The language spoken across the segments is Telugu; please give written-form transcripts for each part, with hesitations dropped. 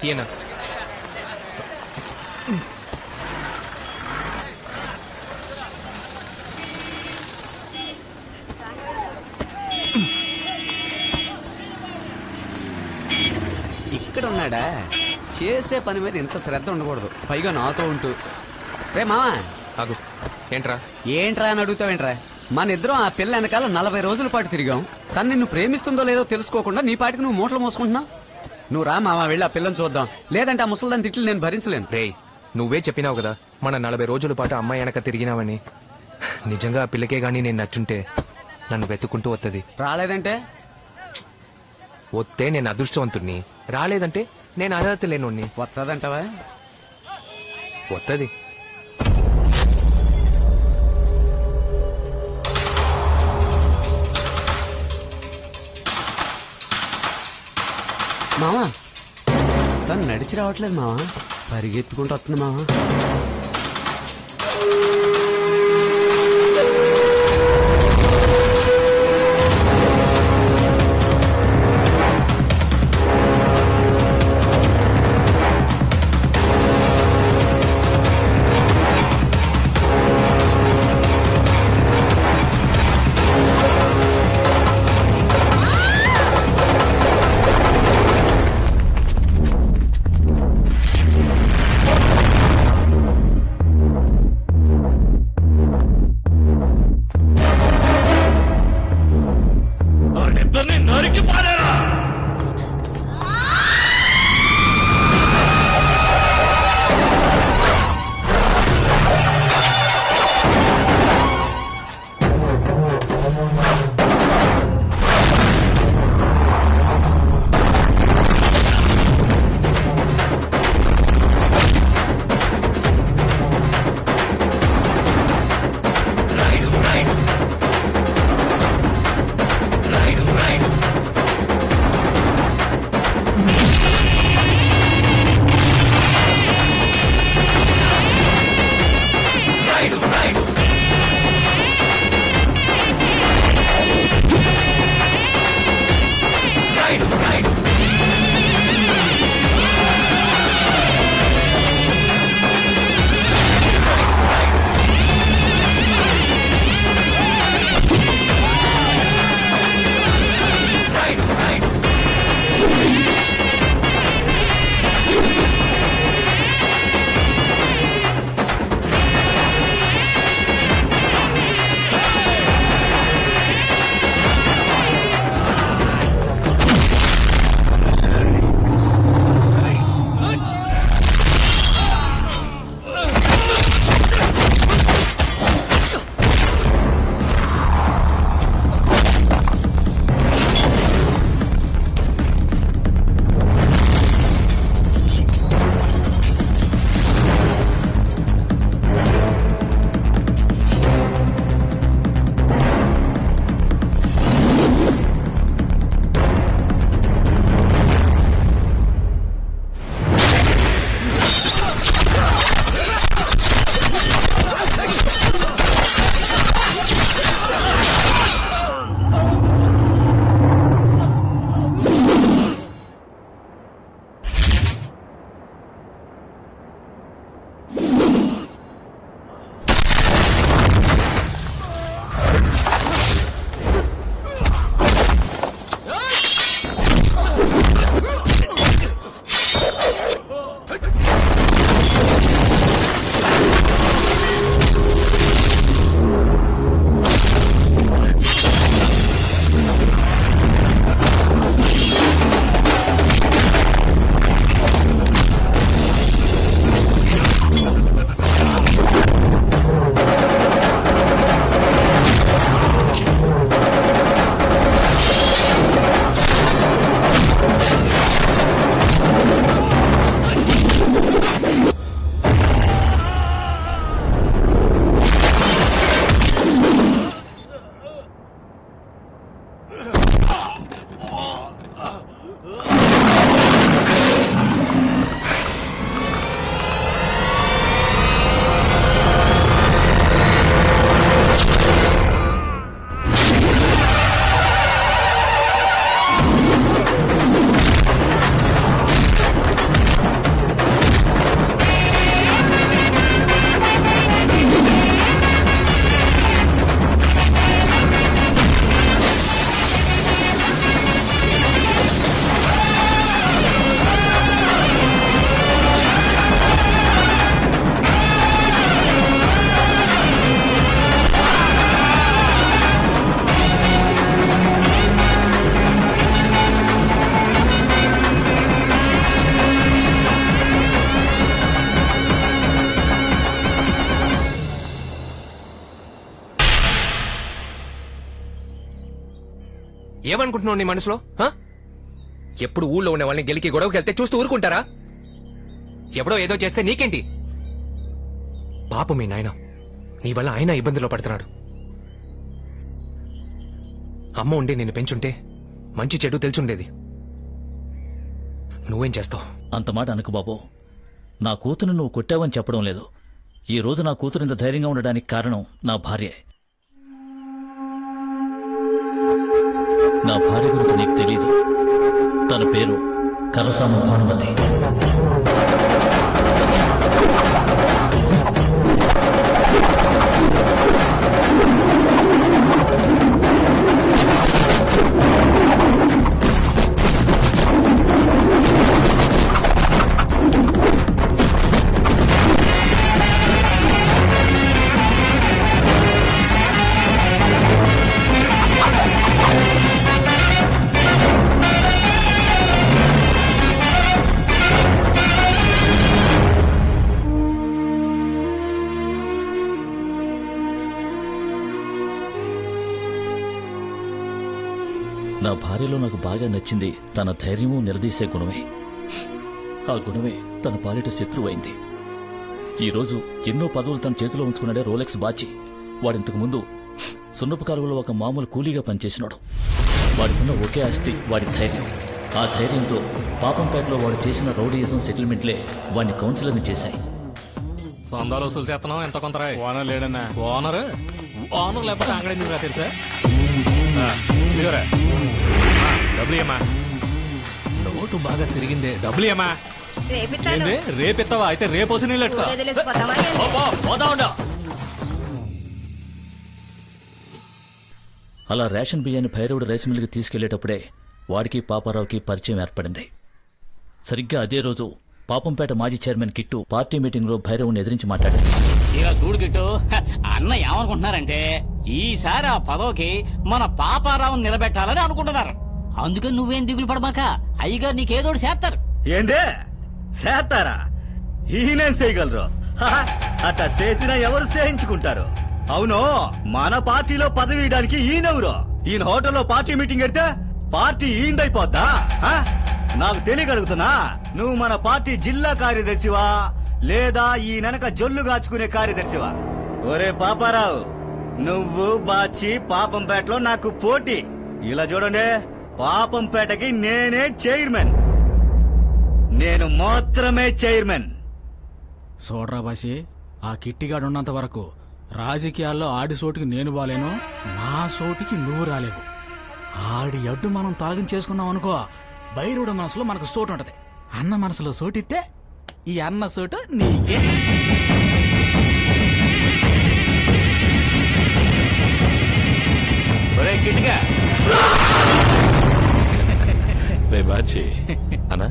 ఈయన ఇక్కడ ఉన్నాడా? చేసే పని మీద ఇంత శ్రద్ధ ఉండకూడదు, పైగా నాతో ఉంటూ. రే మావా ఆగు. ఏంట్రా ఏంట్రా అని అడుగుతావేంట్రా? మన ఇద్దరం ఆ పిల్ల వెనకాల 40 రోజుల పాటు తిరిగాం. తను నిన్ను ప్రేమిస్తుందో లేదో తెలుసుకోకుండా నీ పాటికి నువ్వు మూటలు మోసుకుంటున్నావు. నువ్వు రా మావా, వెళ్ళి ఆ పిల్లని చూద్దాం. లేదంటే ఆ ముసలిదాని తిట్లు నేను భరించలేను. రేయ్, నువ్వే చెప్పినావు కదా మన 40 రోజుల పాటు అమ్మాయి వెనక తిరిగినావని. నిజంగా ఆ పిల్లకే గానీ నేను నచ్చుంటే నన్ను వెతుక్కుంటూ వస్తుంది. రాలేదంటే వస్తే నేను అదృష్టవంతుడిని, రాలేదంటే నేను అర్హత లేనోడిని. వస్తుందంటావా? వస్తుంది. మావా తను నడిచి రావట్లేదు మావా, పరిగెత్తుకుంటూ వస్తుంది మావా. ఏమనుకుంటున్నావు నీ మనసులో? ఎప్పుడు ఊళ్ళో ఉన్న వాళ్ళని గెలికి గొడవకి వెళ్తే చూస్తూ ఊరుకుంటారా? ఎవడో ఏదో చేస్తే నీకేంటి? పాపం మీ నాయన, నీ వల్ల ఆయన ఇబ్బందుల్లో పడుతున్నాడు. అమ్మ ఉండి నిన్ను పెంచుంటే మంచి చెడు తెలుసుండేది. నువ్వేం చేస్తావు? అంత మాట అనుకు బాబు. నా కూతురు నువ్వు కొట్టావని చెప్పడం లేదు. ఈ రోజు నా కూతురు ఇంత ధైర్యంగా ఉండడానికి కారణం నా భార్య. నా భార్య గురించి నీకు తెలీదు. తన పేరు కరసామ భానుమతి. నా భార్యలో నాకు బాగా నచ్చింది తన ధైర్యము, నిలదీసే గుణమే. ఆ గుణమే తన పాలిట శత్రువైంది. ఈరోజు ఎన్నో పదవులు తన చేతిలో ఉంచుకున్నాడే రోలెక్స్ బాచి. వాడింతకు ముందు సున్నపు కాలువలో ఒక మామూలు కూలీగా పనిచేసినాడు. వాడికున్న ఒకే ఆస్తి వాడి ధైర్యం. ఆ ధైర్యంతో పాపంపేటలో వాడు చేసిన రౌడీయిజం సెటిల్మెంట్లే వాడిని కౌన్సిలర్ని చేశాయి. సొందాలు వసూలు చేస్తున్నాం ఎంత కొంత ఓనర్ లేడన్నా. ఓనర్ ఓనర్ లేకపోతే అంగడి ఎందుకు తెలుసా? డబ్బులు ఏమా? నోటు బాగా సిరిగిందే. డబ్బులు ఏమా? ఏంది రేపిస్తావా? అయితే రేపు వసి నీళ్ళు అలా రేషన్ బియ్యాన్ని భైరవుడు రైస్ మిల్లుకి తీసుకెళ్లేటప్పుడే వాడికి పాపారావుకి పరిచయం ఏర్పడింది. సరిగ్గా అదే రోజు పాపంపేట మాజీ చైర్మన్ కిట్టు పార్టీ మీటింగ్ లో భైరవుని ఎదిరించి మాట్లాడాడు. ఇలా చూడు కిట్టు, అన్న ఏమనుకుంటున్నారంటే ఈసారి ఆ పదవికి మన పాపారావుని నిలబెట్టాలని అనుకుంటున్నారు. అందుకని నువ్వేం దిగులు పడమాక, అయ్యగారు నీకేదోడు చేస్తారు. ఏందే చేస్తారా? ఈయనేం చేయగలరు? అట్లా చేసిన ఎవరు చేయించుకుంటారు? అవును, మన పార్టీలో పదవి ఇవ్వడానికి ఈయనెవరు? ఈయన హోటల్లో పార్టీ మీటింగ్ పెడితే పార్టీ ఈయనదైపోద్దా? నాకు తెలియగలుగుతున్నా, నువ్వు మన పార్టీ జిల్లా కార్యదర్శివా లేదా ఈ వెనక జొల్లు గాచుకునే కార్యదర్శివా? ఒరే పాపారావు, నువ్వు బాచి పాపంపేటలో నాకు పోటీ. ఇలా చూడండి, పాపంపేటకి నేనే చైర్మన్. నేను మాత్రమే చైర్మన్. చూడరా బాసి, ఆ కిట్టిగాడు ఉన్నంత వరకు రాజకీయాల్లో ఆడి సోటికి నేను బాలేను, నా సోటికి నువ్వు రాలేవు. ఆడి అడ్డు మనం తాగం చేసుకున్నాం అనుకో, బైరుడు మనసులో మనకు సోటు ఉంటది. అన్న మనసులో సోటిస్తే ఈ అన్న సోటు నీకే. బాచి అనా,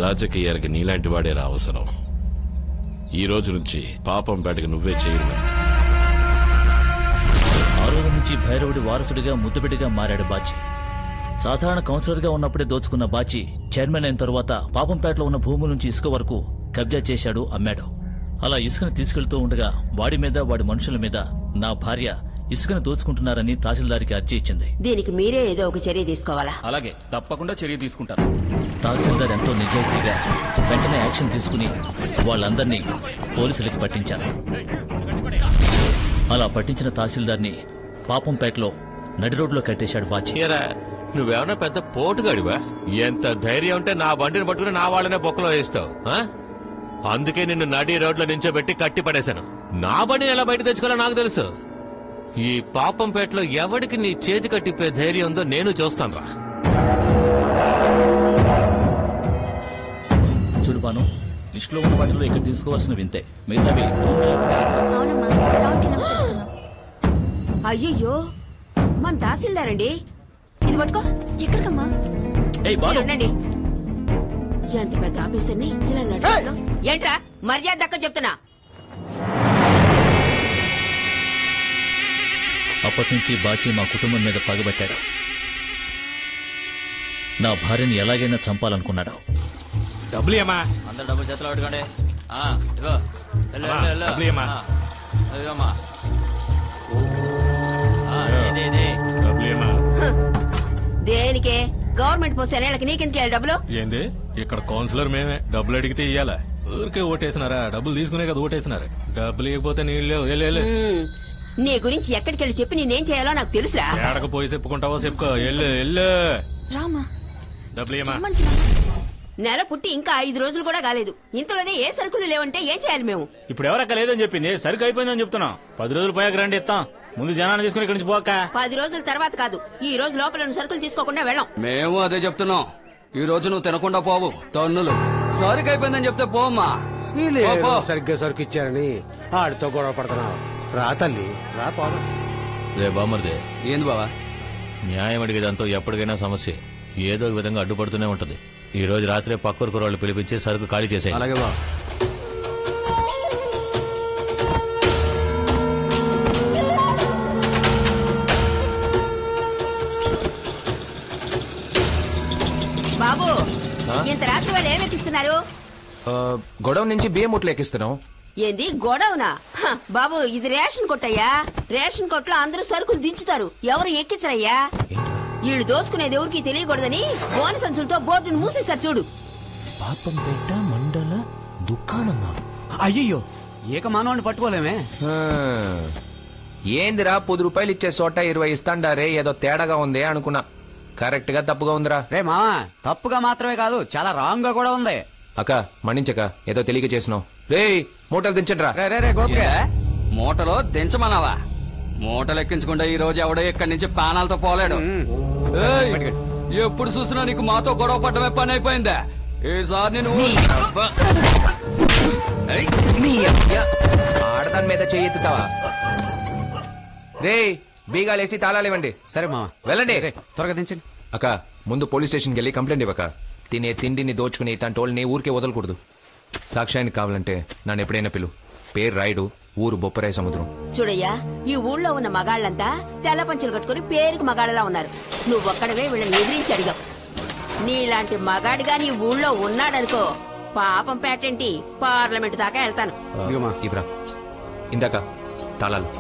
రాజకీయాలకి నీలాంటి వాడేరా అవసరం. ఈ రోజు నుంచి పాపంపేటకి నువ్వే చైర్మన్. ఆ రోజు నుంచి భైరవుడి వారసుడిగా ముద్దుబిడ్డగా మారాడు బాచి. సాధారణ కౌన్సిలర్ గా ఉన్నప్పుడే దోచుకున్న బాచి చైర్మన్ అయిన తరువాత పాపంపేటలో ఉన్న భూముల నుంచి ఇసుక వరకు కబ్జా చేశాడు, అమ్మాడు. అలా ఇసుకను తీసుకెళ్తూ ఉండగా వాడి మీద, వాడి మనుషుల మీద నా భార్య ఇసుకను దోచుకుంటున్నారని తహసీల్దార్కి అర్జీ ఇచ్చింది. దీనికి మీరే ఏదో ఒక చర్య తీసుకోవాలా? అలాగే, తప్పకుండా చర్య తీసుకుంటారు. తహసీల్దార్ ఎంతో నిజాయితీగా వెంటనే యాక్షన్ తీసుకుని వాళ్ళందరినీ పోలీసులకి పట్టించారు. అలా పట్టించిన తహసీల్దార్ని పాపంపేటలో నడి రోడ్లో కట్టేశాడు బాచి. నువ్వేమన్నా పెద్ద పోటుగాడివా? ఎంత ధైర్యం ఉంటే నా బండిని పట్టుకుని నా వాళ్ళనే బొక్కలో వేస్తావు? అందుకే నిన్ను నడి రోడ్లో నించోబెట్టి కట్టి పడేశాను. నా బండిని ఎలా బయట తెచ్చుకోవాలో నాకు తెలుసు. ఈ పాపంపేటలో ఎవడికి నీ చేతి కట్టిపే ధైర్యం ఉందో నేను చూస్తానురా. చూడుపాను, లిస్టులో ఉన్న వాటిలో ఇక్కడ తీసుకోవాల్సిన వింతే, మిగతావి అయ్యయ్యో, మన తహసీల్దార్ అండి. ఇది పట్టుకో. ఎక్కడికమ్మా? ఉండండి, ఎంత పెద్ద ఆఫీసర్ని ఇలా నడు. ఏంట్రా మర్యాద దక్క చెప్తున్నా. అప్పటి నుంచి బాచి మా కుటుంబం మీద పగబట్టాడు. నా భార్యని ఎలాగైనా చంపాలనుకున్నాడు. డబ్బులు ఏమా? అందరు డబ్బులు చేతిలో పెట్టుకోండి. డబ్బులు ఏమా? దేనికే గవర్నమెంట్ పోస్ట్ అనేళ్ళకి నీకెందుకు డబ్బులు? ఏంది ఇక్కడ కౌన్సిలర్ మేమే డబ్బులు అడిగితే ఇయ్యాలా? ఊరికే ఓటేసినారా? డబ్బులు తీసుకునే కదా ఓటేసినారు. డబ్బులు ఇవ్వకపోతే నీళ్ళు నీ గురించి ఎక్కడికెళ్ళి చెప్పి నేనేం చేయాలో నాకు తెలుసురా. ఏడకపోయి చెప్పుకుంటావో చెప్పుకో. ఎల్లు రామా డబ్బులు ఏమా? నెల పుట్టి ఇంకా 5 రోజులు కూడా కాలేదు, ఇంతలోనే ఏ సరుకులు లేవంటే ఏం చేయాలి మేము? ఇప్పుడు ఎవరక్క లేదని చెప్పింది, సరుకు అయిపోయిందని చెప్తున్నాం. 10 రోజులు పోయాక రండి ఇస్తాం. ముందు జనాన్ని తీసుకుని ఇక్కడి నుంచి పోక. 10 రోజుల తర్వాత కాదు, ఈ రోజు లోపల ఉన్న సరుకులు తీసుకోకుండా వెళ్ళాం. మేము అదే చెప్తున్నాం. ఈ రోజు నువ్వు తినకుండా పోవు. తన్నులు సరుకు అయిపోయిందని చెప్తే పోమ్మా. సరిగ్గా సరుకు ఇచ్చారని ఆడితో గొడవ పడుతున్నావు. రా తల్లి రా. పోదాం. రే బామర్దే, ఏంది బావా? న్యాయం అడిగేదాంతో ఎప్పటికైనా సమస్య ఏదో ఒక విధంగా అడ్డుపడుతూనే ఉంటది. ఈ రోజు రాత్రే పక్కూరు కుర్రాళ్ళు పిలిపించి సరుకు ఖాళీ చేసేయి. అలాగే బావ. బాబు, ఇంత రాత్రి వాళ్ళు ఏమెక్కిస్తున్నారు? గొడవ నుంచి బియ్యం ముట్లు ఎక్కిస్తున్నాం. ఏంది గొడవనా? బాబు, ఇది రేషన్ కొట్టయ్యా. రేషన్ కొట్లో అందరూ సరుకులు దించుతారు, ఎవరు ఎక్కించరయ్యా. వీళ్ళు దోసుకునేది ఎవరికి తెలియకూడదని బోన సంచులతో బోర్డును మూసేశారు చూడు. పాపంపేట మండల దుకాణమా? అయ్యో, ఏక మానవాడిని పట్టుకోలేమే. ఏందిరా 10 రూపాయలు ఇచ్చే చోట 20 ఇస్తాండారే, ఏదో తేడాగా ఉంది అనుకున్నా. కరెక్ట్ గా తప్పుగా ఉందిరా. రే మావా, తప్పుగా మాత్రమే కాదు, చాలా రాంగ్ గా కూడా ఉంది. అక్క మన్నించక, ఏదో తెలియక చేసినావు. రే మూటలు దించండి రా. రే గోపిక, మూటలో దించమన్నావా? మూటలు ఎక్కించకుండా ఈ రోజు ఎవడో ఇక్కడి నుంచి పానాలతో పోలేడు. ఎప్పుడు చూసినా నీకు మాతో గొడవ పడ్డమే పని అయిపోయిందా? ఈసారి నేను ఆడదాని మీద చెయ్యెత్తుతావా? రే బీగాలేసి తాళాలివ్వండి. సరే మావా, వెళ్ళండి. త్వరగా దించండి. అక్క ముందు పోలీస్ స్టేషన్కి వెళ్ళి కంప్లైంట్ ఇవ్వక. తినే తిండిని దోచుకుని ఇట్లాంటి వాళ్ళని ఊరికే వదలకూడదు. సాక్ష్యానికి కావాలంటే నన్ను ఎప్పుడైనా పిలు. పేరు రాయుడు, ఊరు బొప్పరాయి సముద్రం. చూడయ్యా, ఈ ఊళ్ళో ఉన్న మగాళ్ళంతా తెల్ల పంచులు కట్టుకుని పేరుకి మగాళ్ళలా ఉన్నారు. నువ్వొక్కడవే వీళ్ళని ఎదిరించి అడిగావు. నీలాంటి మగాడిగా నీ ఊళ్ళో ఉన్నాడనుకో, పాపం పేటేంటి పార్లమెంట్ దాకా వెళ్తాను. ఇవ్వరా ఇందాక తాళాలు.